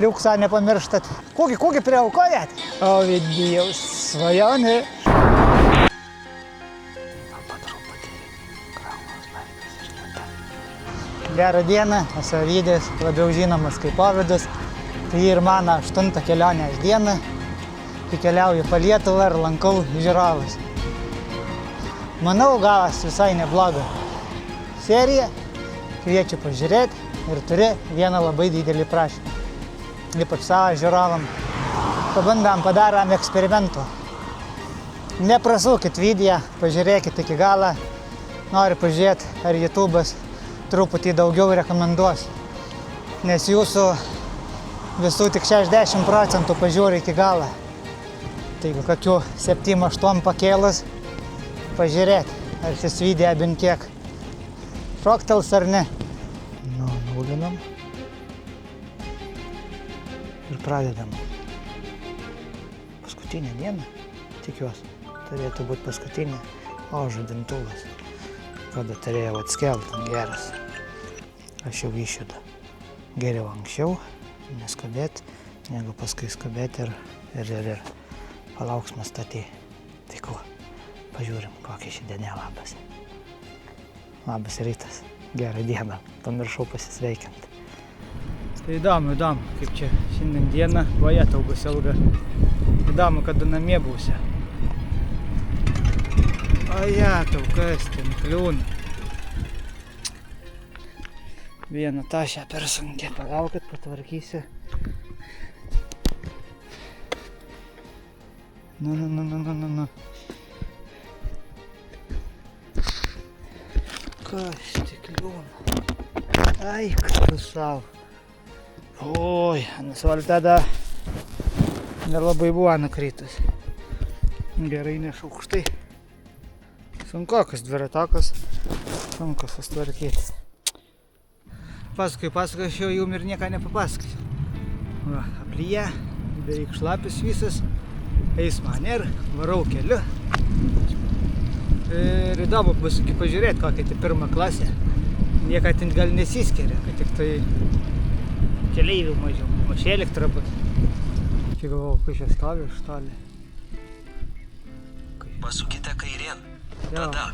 Liuksą nepamirštat. Kokį priaukojat? O, Dievs, svajonė. Gerą dieną, esu Ovidijus, labiau žinomas kaip Ovidas. Tai ir mano 8 kelionės diena, kai keliauju po Lietuvą ir lankau žiūrovus. Manau, gavas visai neblogą seriją, kviečiu pažiūrėti ir turi vieną labai didelį prašymą. Ypač savo žiūrovam. Padarom eksperimentų. Neprasukit video, pažiūrėkit iki galą. Noriu pažiūrėti, ar YouTube'as truputį daugiau rekomenduos. Nes jūsų visų tik 60% pažiūri iki galą. Taigi kokių 7-8 pakėlus pažiūrėti, ar šis video bent kiek šoktels ar ne. Nulinam. Ir pradedam. Paskutinė diena, tikiuosi, turėtų būti paskutinė, o žadintuvas, kada turėjau atskelti, geras. Aš jau išjudu. Geriau anksčiau, neskubėti, negu paskui skubėti ir palauksime statį. Tai ko, pažiūrim, kokia ši diena labas. Labas rytas, gerą dieną, pamiršau pasisveikinti. Tai įdomu, kaip čia šiandien dieną, vajetau bus ilga. Įdomu, kada namie būsi. Ojetau, kas ten kliūna. Vieną tašę per sunkiai, palaukit, patvarkysiu. Nu. Kas tik kliūna. Ai, kas savo. Oi, asfalte dar nelabai buvo nukritus. Gerai nešaukštai. Sunkokas dviratakas, sunkus sustvarkyti. Paskui aš jau jum ir nieką nepapasakosiu. Va, aplyje, beveik šlapis visas, eismo nėra, varau keliu. Ir įdomu bus iki pažiūrėti, kokia tai 1 klasė. Niekad ten gal nesiskiria, kad tik tai keleivių mažiau, maž elektra bus. Čia galvau, kai čia stovi iš toli. Pasukite kairėn. Tada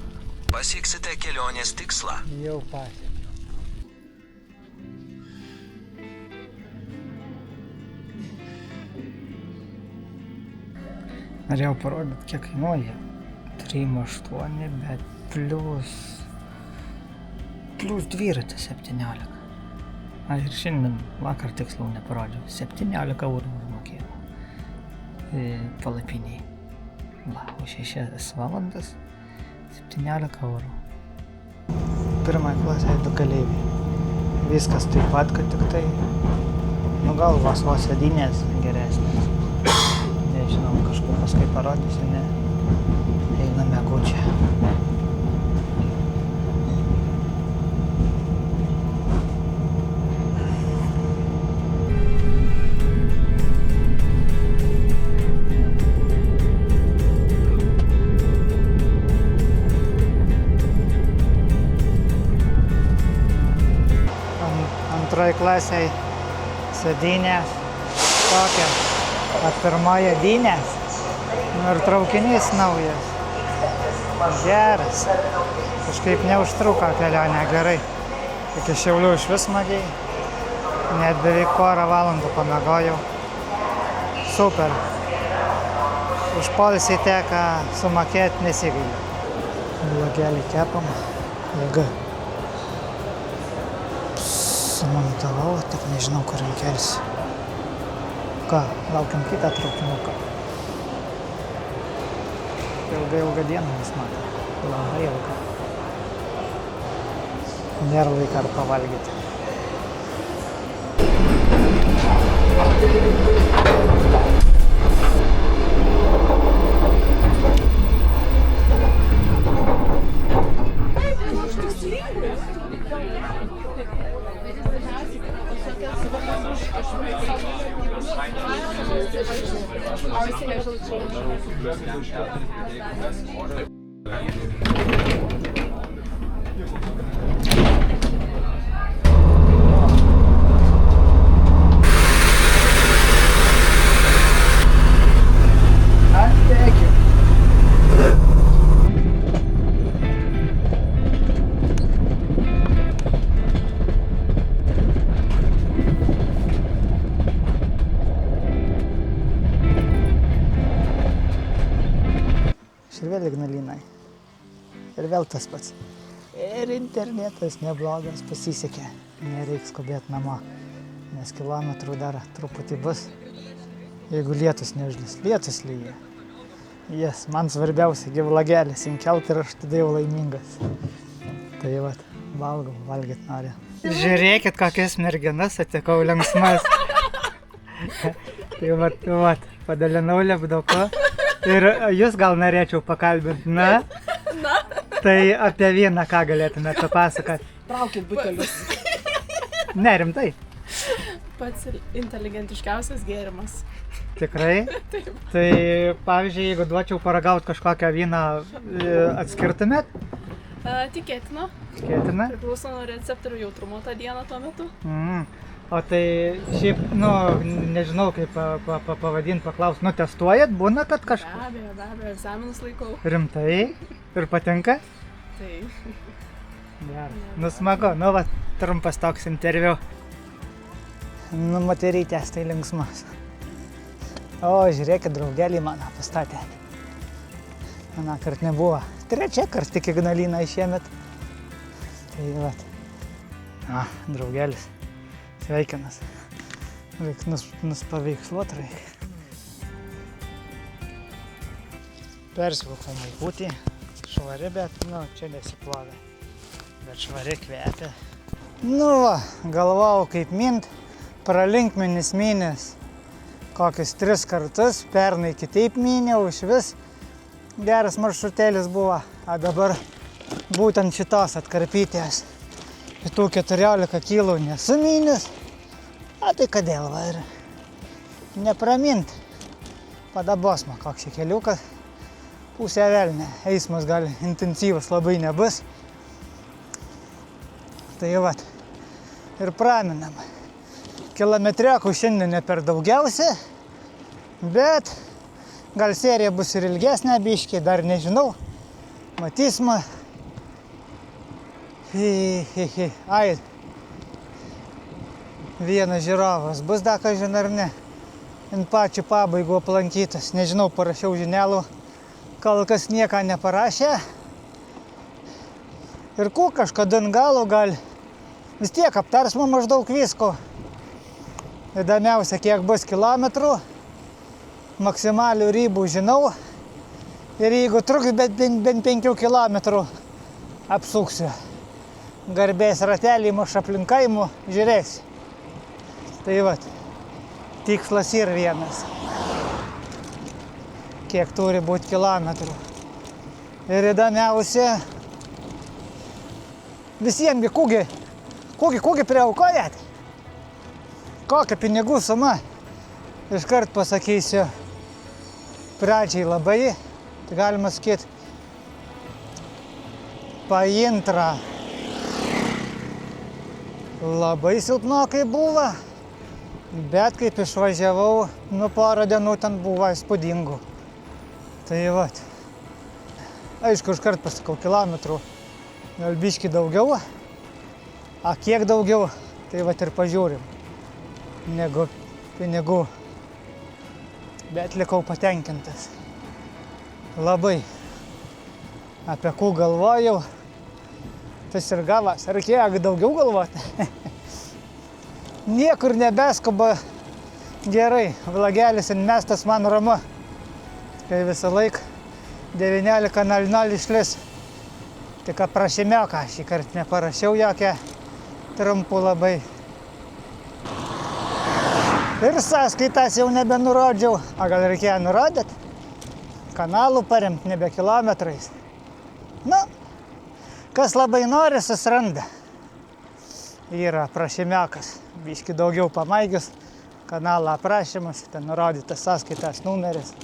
pasieksite kelionės tikslą. Jau pasiekiau. Norėjau parodyti, kiek kainuoja. 3,8, bet plus dviratis 17. Ir šiandien vakar tiksliau neparodžiau. 17 eurų užmokėjau palapiniai. Va, už 6 valandas 17 eurų. 1 klasė 2 keleiviai. Viskas taip pat, kad tik tai gal vos sėdynės geresnės. Nežinau, kažkur paskui parodysiu, ne. Einame gučią. Antroji klasiai sėdynės tokia, o pirmoje dynės. Ir traukinys naujas. Geras. Kažkaip neužtruko kelionė gerai. Iki Šiaulių išvis smagiai. Net beveik porą valandų pamiegojau. Super. Už poilsį teka sumokėti nesigailiu. Blogelį kepam. Jėga. Sumontavau, tik nežinau, kur kelsiu. Ką, laukiam kitą traukinuką. Ilga diena mus mato. Labai ilga. Nėra laiko ar pavalgyti. vėl Ignalinai. Ir vėl tas pats. Ir internetas neblogas, pasisekė. Nereiks skubėti namo, nes kilometrų dar truputį bus. Jeigu lietus neužlis, lietus lyja. Man svarbiausia, gyvlagelis inkelt ir aš tada jau laimingas. Tai vat, valgyt noriu. Žiūrėkit, kokias merginas atikau linksmas. Tai vat, padalinau lepdoku. Ir jūs gal norėčiau pakalbinti, na? Tai apie vyną ką galėtumėte papasakoti? Traukit butelius. Ne, rimtai. Pats inteligentiškiausias gėrimas. Tikrai? Taip. Tai pavyzdžiui, jeigu duočiau paragauti kažkokią vyną, atskirtumėt? Tikėtina. Tikėtina? Priklauso nuo receptorių jautrumo tą dieną tuo metu. O tai šiaip, nežinau kaip pavadinti, paklausti, testuojat, būna, kad kažką? Be abejo, egzaminus laikau. Rimtai? Ir patinka? Tai. Gerai. Smagu, trumpas toks interviu. Moterytės tai linksmas. O, žiūrėkit, draugelį mano pastatė. Aną kart nebuvo. Trečia kart tik Ignalina šiemet. Tai vat. Draugelis. Sveikinas. Reik nuspaveiksluot reikia. Persvilkom vaikutį. Švari, bet, čia nesiplovė. Bet švari kvepia. Galvojau kaip mint. Pralinkmenis mynės. Kokius 3 kartus, pernai kitaip myniau, išvis geras maršrutėlis buvo, o dabar būtent šitos atkarpytės, šitų 14 kilų nesu mynius, tai kodėl ir nepramint, padabosma koks keliukas, pusė velnė, eismas gal intensyvus labai nebus, tai vat, ir praminam. Kilometriakų šiandien ne per daugiausia, bet gal serija bus ir ilgesnė biškiai, dar nežinau, matysime. Vienas žiūrovas bus dar kažin ar ne, ant pačių pabaigų aplankytas, nežinau, parašiau žinelų, kol kas nieką neparašė. Ir kažkada ant galo gal vis tiek aptarsime maždaug visko. Įdomiausia, kiek bus kilometrų, maksimalių ribų žinau ir jeigu truks bent 5 kilometrų apsuksiu. Garbės ratelį muš aplinkaimu, žiūrėsiu. Tai vat, tikslas ir vienas. Kiek turi būti kilometrų. Ir įdomiausia, visiems kūgi priaukojat. Kokia pinigų suma? Iškart pasakysiu, pradžiai labai, tai galima sakyti, paintra. Labai silpnokai buvo, bet kaip išvažiavau, porą dienų ten buvo įspūdingų. Tai vat. Aišku, iškart pasakau kilometrų, gal biškį daugiau, kiek daugiau, tai vat ir pažiūrim. Negu pinigų, bet likau patenkintas. Labai. Apie kų galvojau, tas ir gavas, ar kiek daugiau galvoti. Niekur nebeskuba gerai, vlagelis mestas man ramu, kai visą laik 19:00 išlis. Tik aprašymioką šį kartą neparašiau jokią trumpų labai. Ir sąskaitas jau nebenurodžiau, gal reikėjo nurodyti, kanalų paremti nebe kilometrais. Kas labai nori, susiranda. Yra aprašymiokas, biški daugiau pamaigius, kanalo aprašymas, ten nurodytas sąskaitas numeris.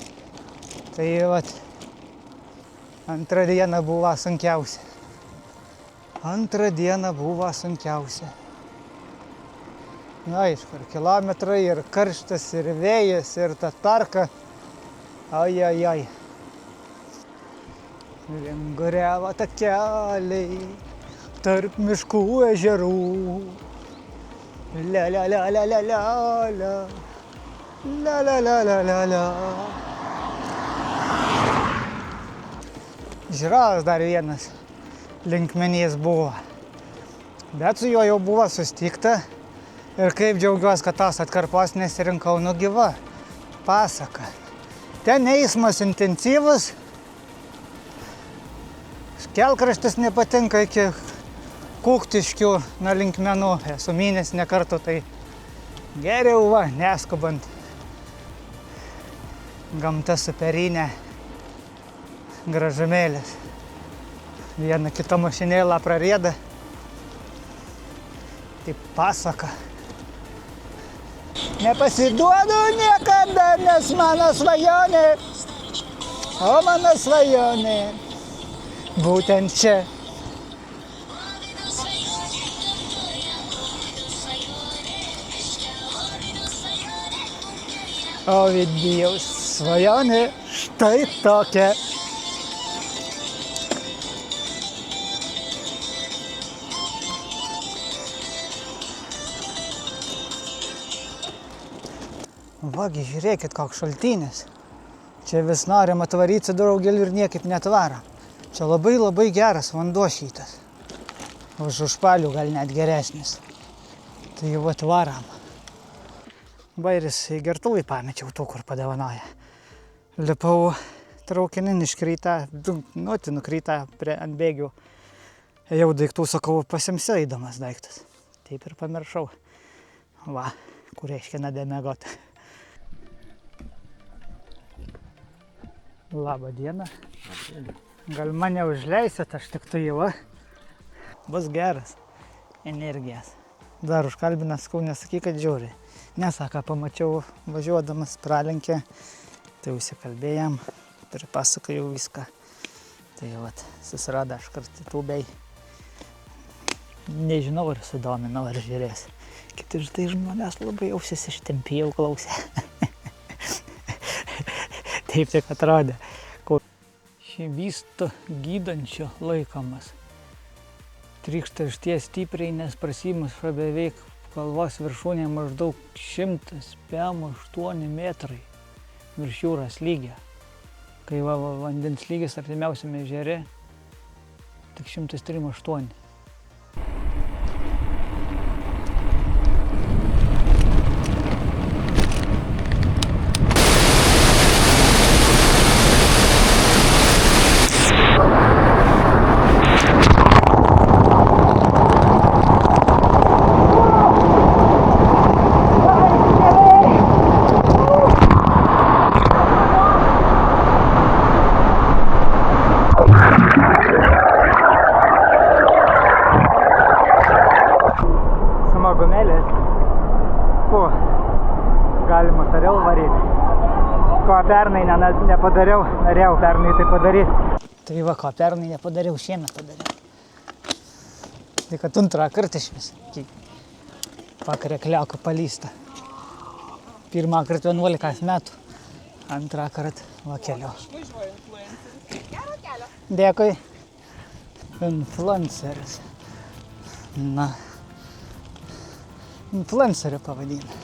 Tai vat, antrą dieną buvo sunkiausia. Aišku, ir kilometrai, ir karštas, ir vėjas, ir ta tarka. Ai. Vinguriavo takeliai tarp miškų ežerų. žiūrovas dar vienas linkmenys buvo. Bet su juo jau buvo sustikta ir kaip džiaugiuosi, kad tos atkarpos nesirinkau, nu gyva pasaka. Ten eismas intensyvus, kelkraštis nepatinka iki Kuktiškių nuo linkmenų, esu mynęs ne kartą, tai geriau va, neskubant. Gamta superinė, gražumėlis. Viena kita mašinėlą prarėda. Tai pasaka. Nepasiduodu niekada, nes mano svajonė, o mano svajonė būtent čia. Ovidijaus svajonė štai tokia. Vagi, žiūrėkit, koks šaltinis. Čia vis norim atvaryti su draugeliu ir niekaip netvara. Čia labai geras vanduo šitas. Už užpalių gal net geresnis. Tai jau atvaram. Bairis į gertuvį pamečiau tų, kur padavanoja. Lipau traukinį iškrytą, nukrytą ant bėgių. Ėjau daiktų, sakau, pasimsiu eidamas daiktas. Taip ir pamiršau. Va, kur reiškia nedemiegot. Labą dieną. Gal mane užleisit, aš tik tai jau. Bus geras. Energijas. Dar užkalbinęs, sakau, nesakyk, kad žiūri. Nesaka, pamačiau važiuodamas pralenkė, tai užsikalbėjom, pripasakojau viską. Tai vat, susirado aš kartu tūbei. Nežinau, ar sudominau, ar žiūrės. Kiti tai žmonės labai ausis ištempė, jau klausė. Taip tik atrodė. Šį vysto gydančio laikomas. Trykšta išties stipriai, nes prasimus beveik kalvos viršūnė maždaug 108 metrai virš jūros lygio. Kai vandens lygis artimiausiame ežere tik 103,8. Galima tariau varyti. Ko pernai nepadariau, norėjau pernai tai padaryti. Tai va, ko pernai nepadariau, šiemet padariau. Tai kad antrą kartą iš vis. Pakarė kliauką palysta. Pirmą kartą 11 metų. Antrą kartą va keliau. Dėkui. Influenceris. Na. Influenceriu pavadina.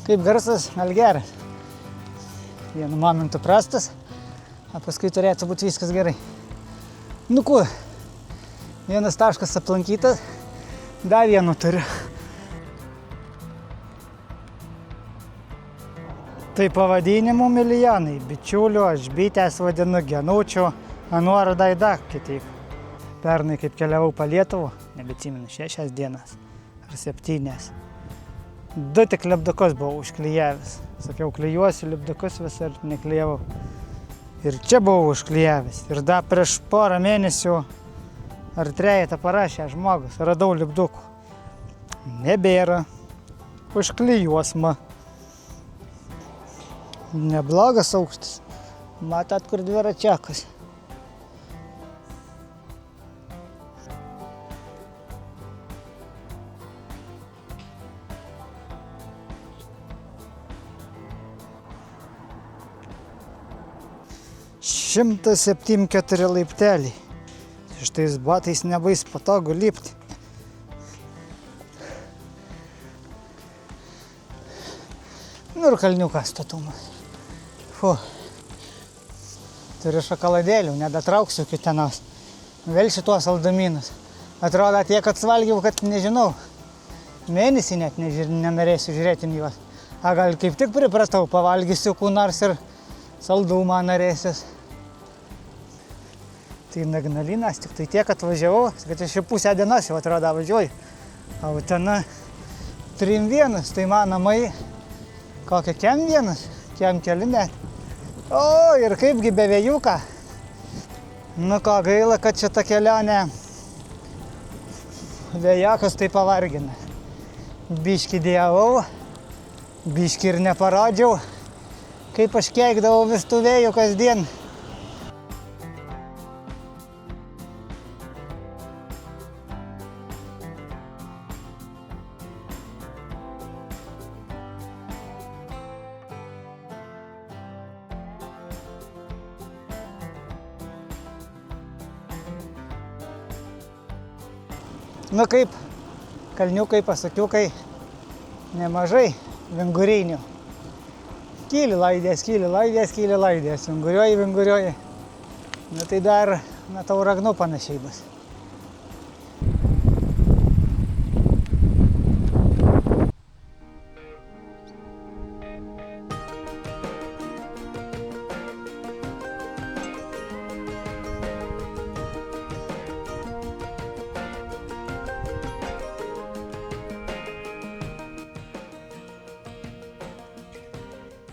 Kaip garsas, gal geras. Vienu momentu prastas, o paskui turėtų būti viskas gerai. Nu kuo, vienas taškas aplankytas, dar vienu turiu. Tai pavadinimų milijonai, bičiulių, aš bitės vadinu Genučiu, Anuoru Daida kitaip. Pernai kaip keliavau po Lietuvą, nebeatsimenu, 6 dienas ar 7. 2 tik lipdukus buvau užklijavęs. Sakiau, klijuosiu lipdukus vis ir neklijavau. Ir čia buvau užklijavęs. Ir dar prieš porą mėnesių ar 3 parašė žmogus, radau lipdukų. Nebėra. Užklijuosma. Neblogas aukštis. Matot, kur dviračiakas. Šimtas 74 laipteliai. Šitais batais nebais patogu lipti. kur kalniukas statumas. Fu. Turiu šokoladėlių, nedatrauksiu kitenos. Vėl šituos saldumynus. Atrodo tiek atsvalgiau, kad nežinau. Mėnesį net nenorėsiu žiūrėti į juos. A gal kaip tik pripratau, pavalgysiu kų nors ir saldumą norėsis. Tai Ignalinas, tik tai tiek atvažiavau, kad aš jau pusę dienos jau atrodo važiuoju. O ten 3-1, tai man namai kokia kem vienas, kem keli net. O, ir kaipgi be vėjuką. Nu ko, gaila, kad šita kelionė vėjakas tai pavargina. Biškį dėjavau, biškį ir neparodžiau, kaip aš keikdavau vis tų vėjų kasdien. Nu kaip, kalniukai, pasakiukai, nemažai vingurinių. Kyli laidės, vinguriuoji. Nu tai dar, tau ragnų panašiai bus.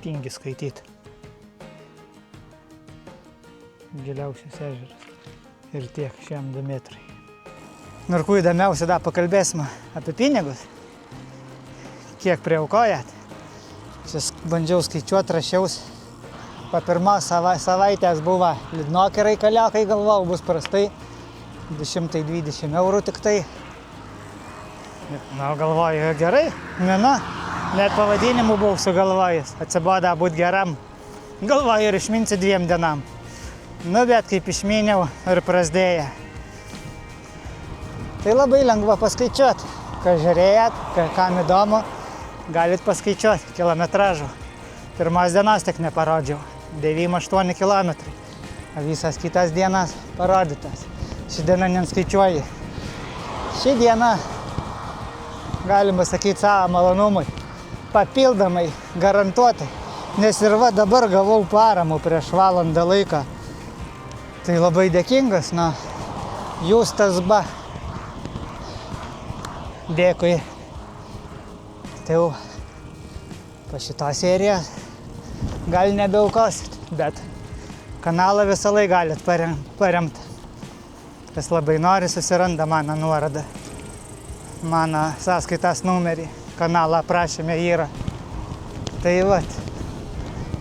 Tingi skaityti. Giliausias ežeras. Ir tiek, šiam 2 metrai. Nu ir kuo įdomiausia, da pakalbėsime apie pinigus. Kiek priaukojat. Čia bandžiau skaičiuoti, rašiaus. Po pirmos savaitės buvo liūdnoki reikaliokai, galvau, bus prastai. 220 eurų tik tai. Na, galvoju, gerai, mėna. Net pavadinimų buvau sugalvojęs, atsiboda būt geram. Galvoju ir išminsiu 2 dienam. Nu, bet kaip išminiau ir prasidėjo. Tai labai lengva paskaičiuoti. Ką žiūrėjot, kam įdomu, galit paskaičiuoti kilometražų. Pirmos dienos tik neparodžiau. 9-8 kilometrai. Visas kitas dienas parodytas. Ši diena neskaičiuoji. Ši diena, galima sakyti, savo malonumui. Papildomai, garantuotai, nes ir va dabar gavau paramų prieš valandą laiką. Tai labai dėkingas, Justas ba. Dėkui. Tai jau po šitos serijos gal nebeaukosit, bet kanalą visą laiką galit paremti. Kas labai nori, susiranda mano nuorodą, mano sąskaitas numerį. Kanalą aprašyme yra. Tai vat,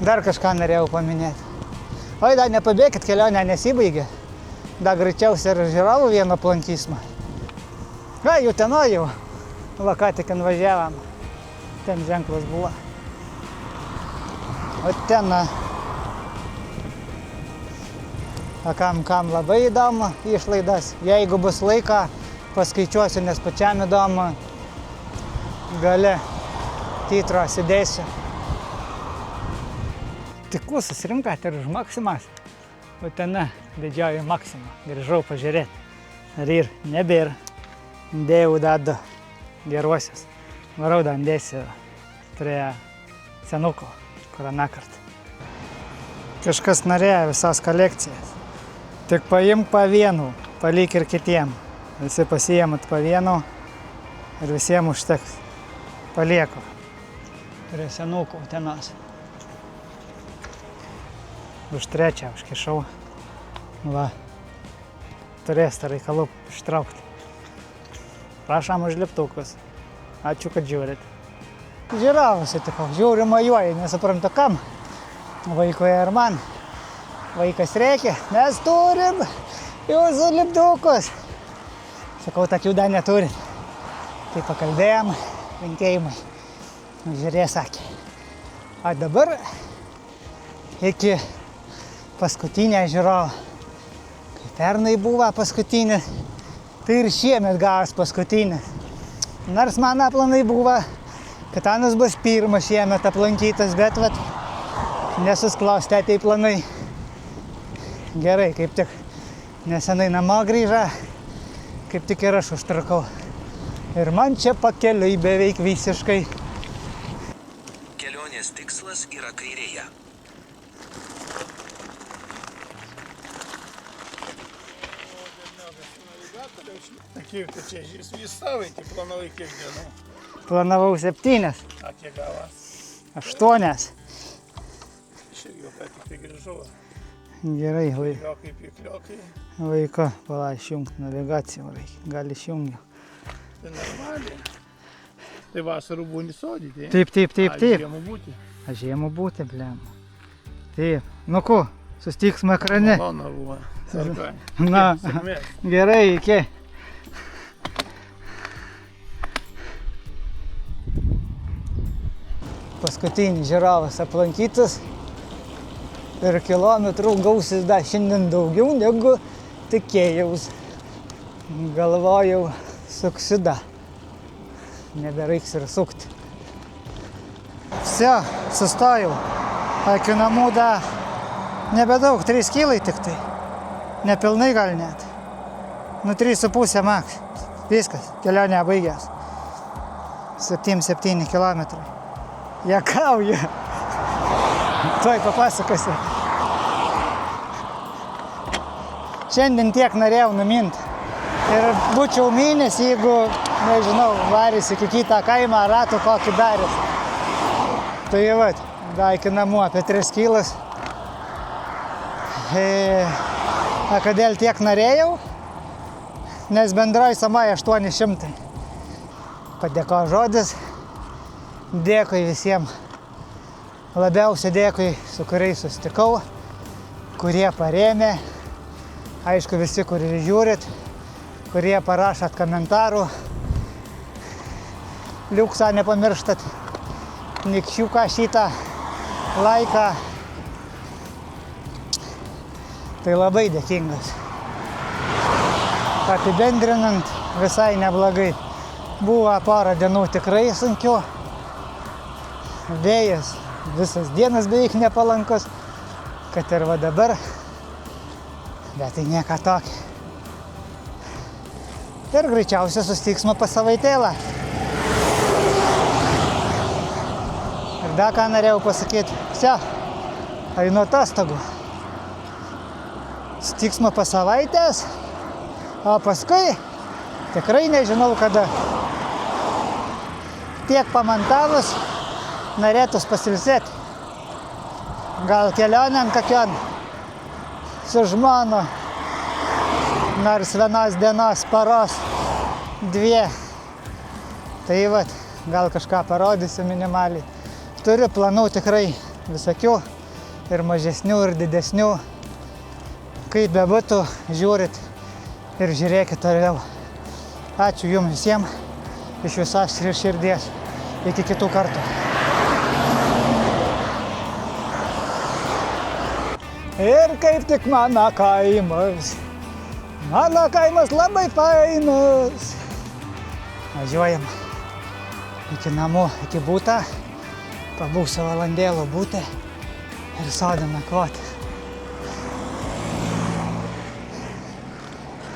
dar kažką norėjau paminėti. Oi, dar nepabėkit, kelionė nesibaigė. Dar greičiausiai ir žiūrovų vieną aplankysime. Jau ten jau. Va, ką tik važiavam. Ten ženklas buvo. O ten, kam labai įdomu išlaidas. Jeigu bus laika, paskaičiuosiu, nes pačiam įdomu. Gale titros įdėsiu. Tikų susirinkat ir už Maksimas. O ten vedžioju Maksimą. Grįžau pažiūrėti. Ir nebėra. Dėjau dadu geruosius. Varau dėsiu prie senuko, kur anakart. Kažkas norėjo visas kolekcijas. Tik paimk po vienu, palik ir kitiem. Visi pasiėmat po vienu ir visiems užteks. Palieku prie senukų tenos. Už 3 užkišau. Va, turės tą reikalų ištraukti. Prašom už liptukus. Ačiū, kad žiūrit. Žiūrovus sutikau, žiūriu mojuoju, nesuprantu kam. Vaikui ir man. Vaikas rėkia, mes turim jūsų liptukus. Sakau, tokių dar neturit. Tai pakalbėjom. Linkėjimai. Žiūrė, sakė. O dabar iki paskutinę žiūrovą. Kai pernai buvo paskutinė, tai ir šiemet gavos paskutinė. Nors mano planai buvo Katanas bus pirmas šiemet aplankytas, bet vat, nesusklostė tai planai. Gerai, kaip tik nesenai namo grįžą, kaip tik ir aš užtrukau. Ir man čia pakeliui beveik visiškai. Kelionės tikslas yra kairėje. Kiek tu čia įstavai, tai planavai kiek dienų? Planavau 7, A kiek gavas? 8. Šiaip jau ką tik tai grįžau. Gerai, Kliokai, pikliokai. laiko, pala, išjungti navigaciją reikia. Gal išjungiu. Tai normaliai. Tai vasarų būni sodyti. Taip. Žiemų būti. Aš žiemų būti, blem. Taip. Nu ko, susitiksime ekrane. Malona buvo. Sargai. Na, Sėkmės. gerai, iki. Paskutinis žiūrovas aplankytas. Ir kilometrų gausis dar šiandien daugiau negu tikėjaus. Galvojau, suksiu da. Nebereiks ir sukti. Vse, sustojau. Iki namų da nebedaug, 3 kilai tik tai. Nepilnai gal net. Nu 3,5 maks. Viskas, kelionė baigęs. 7 kilometrai. Jakauju. Tuoj papasakosiu. Šiandien tiek norėjau numinti. Ir būčiau minęs, jeigu, nežinau, varys iki kitą kaimą, ratų kokį darys. Tai vat, da iki namų apie 3 kilas. A kodėl tiek norėjau? Nes bendroji sumai 800. Padėko žodis. Dėkui visiems. Labiausiai dėkui, su kuriais susitikau, kurie parėmė. Aišku, visi, kurie žiūrit, kurie parašat komentarų. Liuksą nepamirštat. Nikščiuką šitą, laiką. Tai labai dėkingas. Apibendrinant, visai neblogai. Buvo porą dienų tikrai sunkiau. Vėjas visas dienas beveik nepalankus, kad ir va dabar. Bet tai nieko tokio. Ir greičiausiai susitiksime pas savaitėlą. Ir dar ką norėjau pasakyti. Vse, einu atostogų. Susitiksime pas savaitės, o paskui tikrai nežinau kada. Tiek pamantavus, norėtus pasilsėti. Gal kelionėn kokion su žmona. Nors vienos dienos, paros, 2. Tai vat, gal kažką parodysiu minimaliai. Turiu planų tikrai visokių. Ir mažesnių, ir didesnių. Kaip bebūtų, žiūrit ir žiūrėkit toliau. Ačiū jums visiems. Iš visos širdies. Iki kitų kartų. Ir kaip tik mano kaimas. Mano kaimas labai fainas. Važiuojam iki namų, iki būtą. Pabūsiu valandėlų būti ir sode nakvoti.